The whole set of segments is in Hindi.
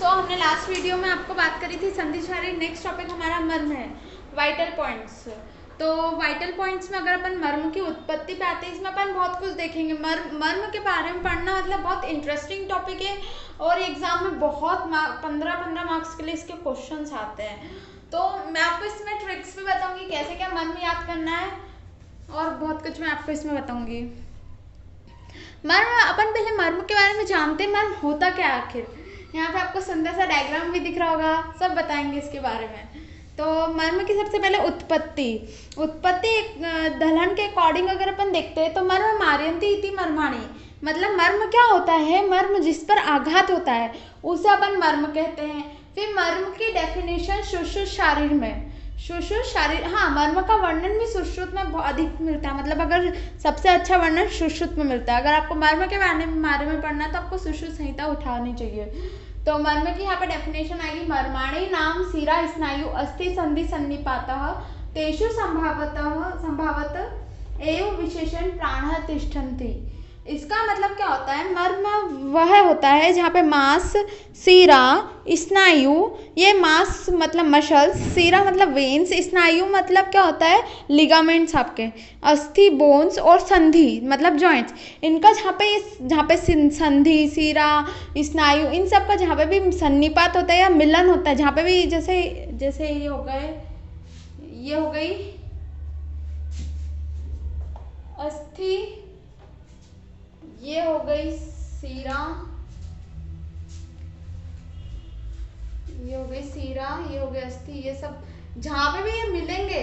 हमने लास्ट वीडियो में आपको बात करी थी संधि शारीर। नेक्स्ट टॉपिक हमारा मर्म है, वाइटल पॉइंट्स। तो वाइटल पॉइंट्स में अगर अपन मर्म की उत्पत्ति पे आते हैं, इसमें अपन बहुत कुछ देखेंगे। मर्म के बारे में पढ़ना मतलब बहुत इंटरेस्टिंग टॉपिक है और एग्जाम में बहुत 15 मार्क्स के लिए इसके क्वेश्चंस आते हैं। तो मैं आपको इसमें ट्रिक्स भी बताऊंगी कैसे क्या मर्म याद करना है और बहुत कुछ मैं आपको इसमें बताऊंगी। मर्म, अपन पहले मर्म के बारे में जानते हैं, मर्म होता क्या है आखिर। यहाँ पे आपको सुंदर सा डायग्राम भी दिख रहा होगा, सब बताएंगे इसके बारे में। तो मर्म की सबसे पहले उत्पत्ति एक दलहन के अकॉर्डिंग अगर अपन देखते हैं तो मर्म मार्यन्ति इति मर्माणि, मतलब मर्म क्या होता है, मर्म जिस पर आघात होता है उसे अपन मर्म कहते हैं। फिर मर्म की डेफिनेशन सुश्रुत शारीर में, सुश्रुत शारीर, हाँ मर्म का वर्णन भी सुश्रुत में बहुत अधिक मिलता है, मतलब अगर सबसे अच्छा वर्णन सुश्रुत में मिलता है। अगर आपको मर्म के बारे में पढ़ना है तो आपको सुश्रुत संहिता उठानी चाहिए। तो मर्म की यहाँ पे डेफिनेशन आएगी, मर्माणि नाम शिरा स्नायु अस्थि संधि सन्निपातः तेषु संभावत एवं विशेषण प्राणः तिष्ठन्ति। इसका मतलब क्या होता है, मर्म वह होता है जहाँ पे मांस, सीरा, स्नायु, ये मांस मतलब मसल्स, सीरा मतलब वेन्स, स्नायु मतलब क्या होता है लिगामेंट्स आपके, अस्थि बोन्स और संधि मतलब जॉइंट्स, इनका जहाँ पे संधि, सीरा, स्नायु, इन सब का जहाँ पे भी सन्निपात होता है या मिलन होता है, जहाँ पे भी जैसे ये हो गई अस्थि, ये हो गई सीरा, ये हो गई अस्थि, ये सब जहां पे भी ये मिलेंगे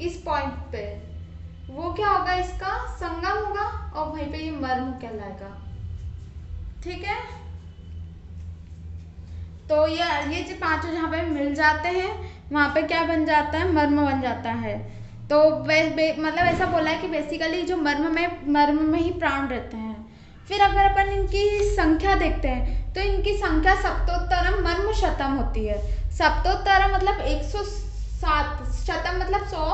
इस पॉइंट पे, वो क्या होगा, इसका संगम होगा और वहीं पे ये मर्म कहलाएगा। ठीक है, तो ये जो पांचों जहां पे मिल जाते हैं वहां पे क्या बन जाता है, मर्म बन जाता है। तो मतलब ऐसा बोला है कि बेसिकली जो मर्म में ही प्राण रहते हैं। फिर अगर अपन इनकी संख्या देखते हैं तो इनकी संख्या सप्तोत्तरम मर्म शतम होती है। सप्तोत्तरम मतलब 107, शतम मतलब 100,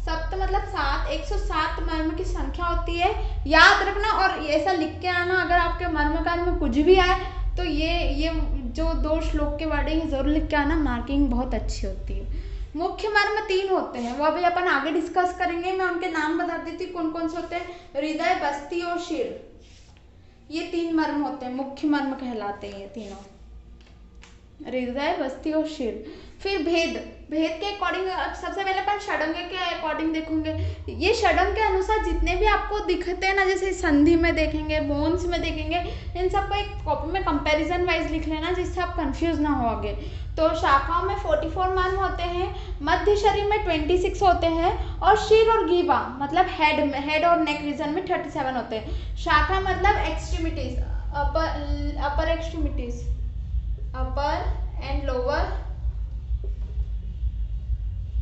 सप्त मतलब 7, 107 मर्म की संख्या होती है, याद रखना। और ऐसा लिख के आना, अगर आपके मर्म काल में कुछ भी आए तो ये जो 2 श्लोक के वर्डिंग जरूर लिख के आना, मार्किंग बहुत अच्छी होती है। मुख्य मर्म 3 होते हैं, वो अभी अपन आगे डिस्कस करेंगे। मैं उनके नाम बता देती हूँ कौन कौन से होते हैं। हृदय, बस्ती और शिर, ये 3 मर्म होते हैं, मुख्य मर्म कहलाते हैं ये तीनों, हृदय, बस्ती और शिर। फिर भेद के अकॉर्डिंग सबसे पहले अपन षडंग के अकॉर्डिंग देखेंगे। ये षडंग के अनुसार जितने भी आपको दिखते हैं ना, जैसे संधि में देखेंगे, बोन्स में देखेंगे, इन सबको एक कॉपी में कंपैरिजन वाइज लिख लेना जिससे आप कंफ्यूज ना हो आगे। तो शाखाओं में 44 मर्म होते हैं, मध्य शरीर में 26 होते हैं और शिर और ग्रीवा मतलब हेड और नेक रीजन में 37 होते हैं। शाखा मतलब extremities, upper extremities, upper and lower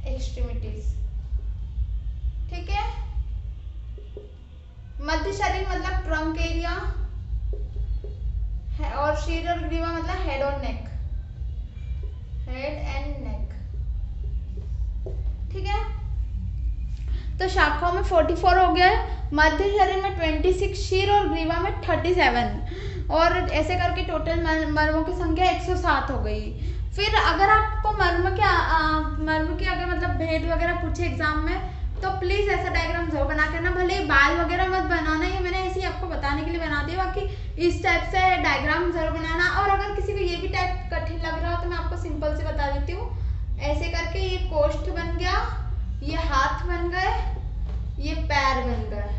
extremities. ठीक है, मध्य शरीर मतलब ट्रंक एरिया और शिर और ग्रीवा मतलब हेड और नेक, हेड एंड नेक। ठीक है, तो शाखाओं में 44 हो गया, मध्य शरीर में 26, शिर और ग्रीवा में 37 और ऐसे करके टोटल मर्मों की संख्या 107 हो गई। फिर अगर आपको मर्म के अगर मतलब भेद वगैरह पूछे एग्जाम में तो प्लीज ऐसा डायग्राम जरूर बना के ना, भले बाल वगैरह मत बनाना, ये मैंने ऐसे ही आपको बताने के लिए बना दिया, बाकी इस टाइप से डायग्राम जरूर बनाना। और अगर किसी को ये भी टाइप कठिन लग रहा हो तो मैं आपको सिंपल से बता देती हूँ। ऐसे करके ये कोष्ठ बन गया, ये हाथ बन गए, ये पैर बन गए,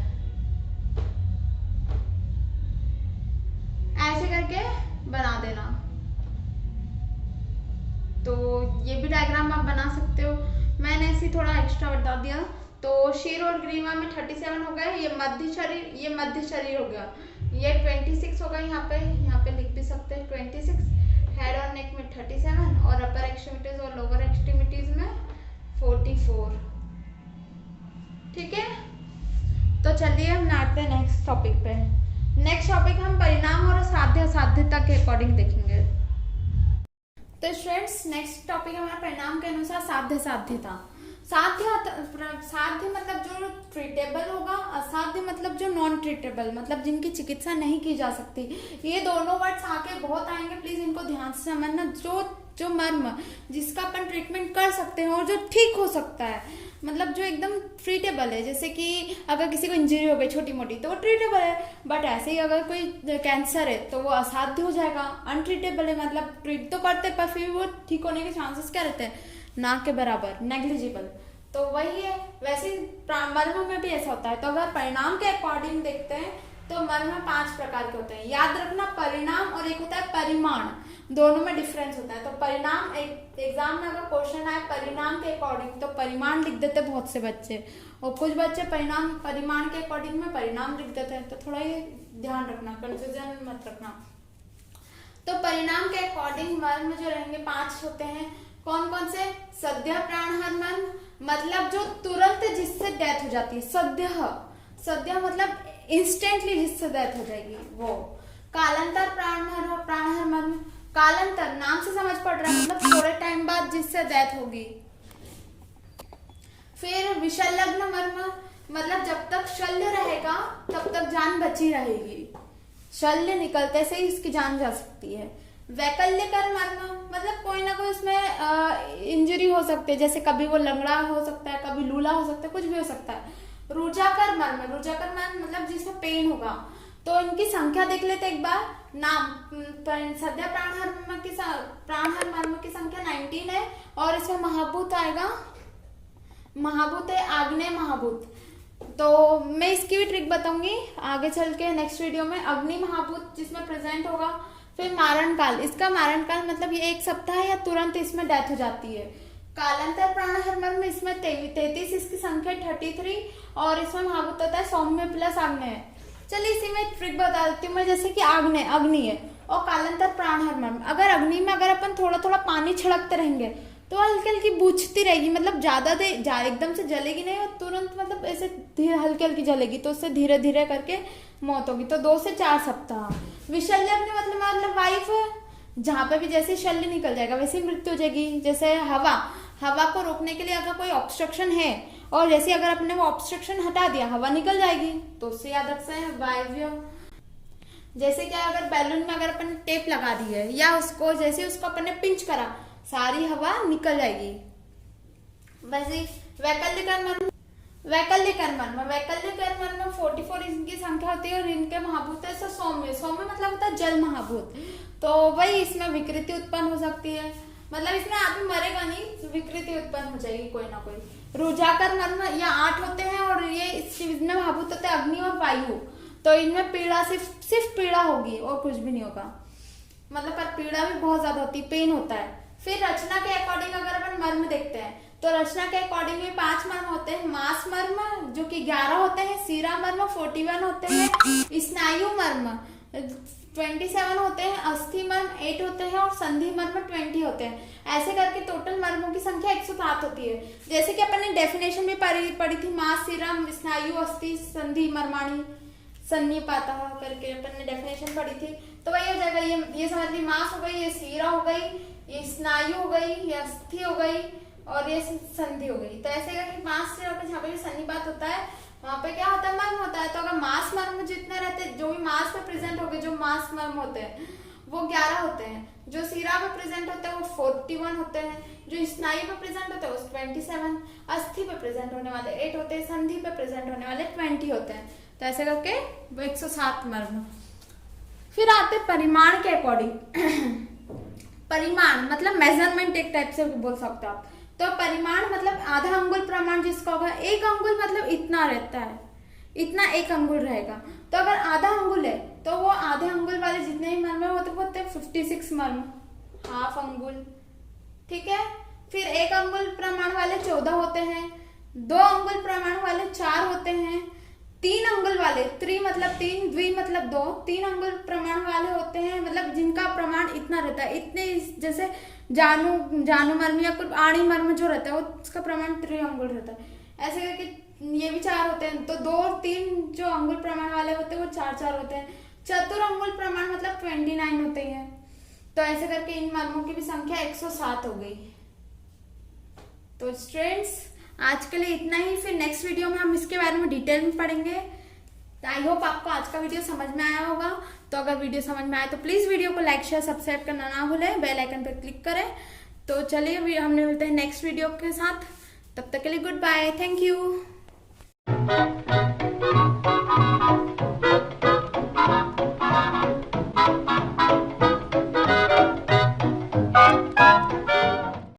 ऐसे करके बना देना। तो ये भी डायग्राम आप बना सकते हो, मैंने ऐसे थोड़ा एक्स्ट्रा बता दिया। तो शिर और ग्रीवा में 37 हो गए, ये मध्य शरीर हो गया, ये 26 हो गया, यहाँ पे लिख भी सकते हैं 26, हेड और नेक में 37 और अपर एक्सट्रीमिटीज और लोअर एक्सट्रीमिटीज में 44। ठीक है, तो चलिए हम आते हैं नेक्स्ट टॉपिक पे। नेक्स्ट टॉपिक हम परिणाम और साध्यता के अकॉर्डिंग देखेंगे। तो स्टूडेंट्स, नेक्स्ट टॉपिक हमारा परिणाम के अनुसार साध्यता। साध्य मतलब जो ट्रीटेबल होगा, असाध्य मतलब जो नॉन ट्रीटेबल, मतलब जिनकी चिकित्सा नहीं की जा सकती। ये दोनों वर्ड्स आके बहुत आएंगे, प्लीज इनको ध्यान से समझना। जो मर्म जिसका अपन ट्रीटमेंट कर सकते हैं और जो ठीक हो सकता है, मतलब जो एकदम ट्रीटेबल है, जैसे कि अगर किसी को इंजरी हो गई छोटी मोटी तो वो ट्रीटेबल है, बट ऐसे ही अगर कोई कैंसर है तो वो असाध्य हो जाएगा, अनट्रीटेबल है, मतलब ट्रीट तो करते पर फिर वो ठीक होने के चांसेस क्या रहते हैं, ना के बराबर, नेग्लिजिबल। तो वही है। वैसे मर्म में भी ऐसा होता है। तो अगर परिणाम के अकॉर्डिंग देखते हैं तो मर्म 5 प्रकार के होते हैं। याद रखना, परिणाम और एक होता है परिमाण, दोनों में डिफरेंस होता है। तो परिणाम, एक एग्जाम में अगर क्वेश्चन आए परिणाम के अकॉर्डिंग तो परिमाण लिख देते बहुत से बच्चे, और कुछ बच्चे परिमाण के अकॉर्डिंग में परिणाम लिख देते हैं। तो थोड़ा ये ध्यान रखना, कंफ्यूजन मत रखना। तो परिणाम के अकॉर्डिंग मर्म जो रहेंगे 5 होते हैं। कौन कौन से? सद्य प्राणहर मर्म, मतलब जो तुरंत जिससे डेथ हो जाती है, सद्य मतलब इंस्टेंटली जिससे डेथ हो जाएगी वो। कालांतर प्राणहर मर्म, कालांतर नाम से समझ पड़ रहा है, मतलब थोड़े टाइम बाद जिससे डेथ होगी। फिर विषल्लग्न मर्म, मतलब जब तक शल्य रहेगा तब तक जान बची रहेगी, शल्य निकलते से ही इसकी जान जा सकती है। वैकल्यकर मर्म, मतलब कोई ना कोई उसमें इंजरी हो सकती है, जैसे कभी वो लंगड़ा हो सकता है, कभी लूला हो सकता है, कुछ भी हो सकता है। रुजाकर मर्म, मतलब जिसमें पेन होगा। तो इनकी संख्या देख लेते एक बार। नाम सद्य प्राणहर मर्म की संख्या 19 है, और इसमें महाभूत आएगा, महाभूत है आग्नेय महाभूत। तो मैं इसकी भी ट्रिक बताऊंगी आगे चल के नेक्स्ट वीडियो में। अग्नि महाभूत जिसमें प्रेजेंट होगा। फिर मारण काल, इसका मारण काल मतलब ये 1 सप्ताह या तुरंत इसमें डेथ हो जाती है। कालांतर प्राणहर मर्म, इसमें 33, इसकी संख्या 33, और इसमें महाभूत होता है सौम्य प्लस आग्नेय। चलिए इसी में ट्रिक बता देती हूँ मैं, जैसे कि अग्नि है और कालांतर प्राणहर मर्म। अगर अग्नि में अगर अपन थोड़ा थोड़ा पानी छिड़कते रहेंगे तो हल्की हल्की बुझती रहेगी, मतलब ज्यादा एकदम से जलेगी नहीं, और तुरंत मतलब ऐसे हल्की हल्की जलेगी, तो उससे धीरे धीरे करके मौत होगी। तो 2 से 4 सप्ताह। विषल्यग्न मतलब वाइफ, जहाँ पे भी जैसे शल्य निकल जाएगा वैसे मृत्यु हो जाएगी। जैसे हवा को रोकने के लिए अगर कोई ऑब्स्ट्रक्शन है, और जैसे अगर अपने वो ऑब्स्ट्रक्शन हटा दिया हवा निकल जाएगी, तो उससे याद रख सकते हैं वायव्य। जैसे क्या, अगर बैलून में अगर अपन टेप लगा दी है, या उसको जैसे उसको अपन ने पिंच करा, सारी हवा निकल जाएगी। वैसे वैकल्यकर मर्म 44 इनकी संख्या होती है, और इनके महाभूत है सौम्य मतलब होता है जल महाभूत। तो वही इसमें विकृति उत्पन्न हो सकती है, मतलब इसमें आदमी मरेगा नहीं, विकृति उत्पन्न हो जाएगी कोई ना कोई। रुजाकर मर्म, ये 8 होते हैं, और ये इसमें महाभूत होते हैं अग्नि और वायु। तो इनमें पीड़ा सिर्फ पीड़ा होगी और कुछ भी नहीं होगा, मतलब पर पीड़ा भी बहुत ज्यादा होती है, पेन होता है। फिर रचना के अकॉर्डिंग अगर अपन मर्म देखते हैं तो रचना के अकॉर्डिंग में 5 मर्म होते हैं। मांस मर्म जो कि 11 होते हैं, सीरा मर्म 41 होते हैं, स्नायु मर्म 27 होते हैं, अस्थि मर्म 8 होते हैं, और संधि मर्म 20 होते हैं। ऐसे करके टोटल मर्मों की संख्या 107 होती है। जैसे कि अपन ने डेफिनेशन भी पढ़ी थी, मांस, सीरम, स्नायु, अस्थि, संधि, मर्माणी, सन्निपाता करके अपन ने डेफिनेशन पढ़ी थी। तो वही हो जाएगा, ये समझ ली, मांस हो गई, ये सीरा हो गई, ये स्नायु हो गई, ये अस्थि हो गई, और ये संधि हो गई। तो ऐसे करके मांस से जहाँ पे भी सन्निपात होता है वहां पे क्या होता है, मर्म होता है। तो अगर मांस मर्म जितने रहते हैं, जो भी मांस पे प्रेजेंट हो गए, जो मांस मर्म होते हैं वो 11 होते हैं, जो सीरा पे प्रेजेंट होते हैं वो 41 होते हैं, जो स्नायु पे प्रेजेंट होते हैं वो 27, अस्थि पे प्रेजेंट होने वाले 8 होते हैं, संधि पे प्रेजेंट होने वाले 20 होते हैं। तो ऐसे करके वो 107 मर्म। फिर आते परिमाण के अकॉर्डिंग। परिमाण मतलब मेजरमेंट एक टाइप से बोल सकते हो आप। तो परिमाण मतलब आधा अंगुल प्रमाण जिसका होगा, 1 अंगुल मतलब इतना रहता है, इतना 1 अंगुल रहेगा। तो अगर आधा अंगुल है तो वो आधे अंगुल वाले जितने भी मर्म होते हैं 56 मर्म, हाफ अंगुल, ठीक है। फिर 1 अंगुल प्रमाण वाले 14 होते हैं, 2 अंगुल प्रमाण वाले 4 होते हैं, 3 अंगुल वाले, त्रि मतलब 3, द्वि मतलब 2, 3 अंगुल प्रमाण वाले होते हैं, मतलब जिनका प्रमाण इतना रहता है, इतने। जैसे जानु मर्म या कुछ आणी मर्म जो रहता है वो उसका प्रमाण 3 अंगुल रहता है। ऐसे करके ये भी 4 होते हैं। तो 2 और 3 जो अंगुल प्रमाण वाले होते हैं वो 4 होते हैं। चतुर अंगुल प्रमाण मतलब 29 होते हैं। तो ऐसे करके इन मर्मों की भी संख्या 107 हो गई। तो स्टूडेंट्स आज के लिए इतना ही, फिर नेक्स्ट वीडियो में हम इसके बारे में डिटेल में पढ़ेंगे। आई होप आपको आज का वीडियो समझ में आया होगा। तो अगर वीडियो समझ में आए तो प्लीज़ वीडियो को लाइक शेयर सब्सक्राइब करना ना भूलें, बेल आइकन पर क्लिक करें। तो चलिए हमने मिलते हैं नेक्स्ट वीडियो के साथ, तब तक के लिए गुड बाय, थैंक यू।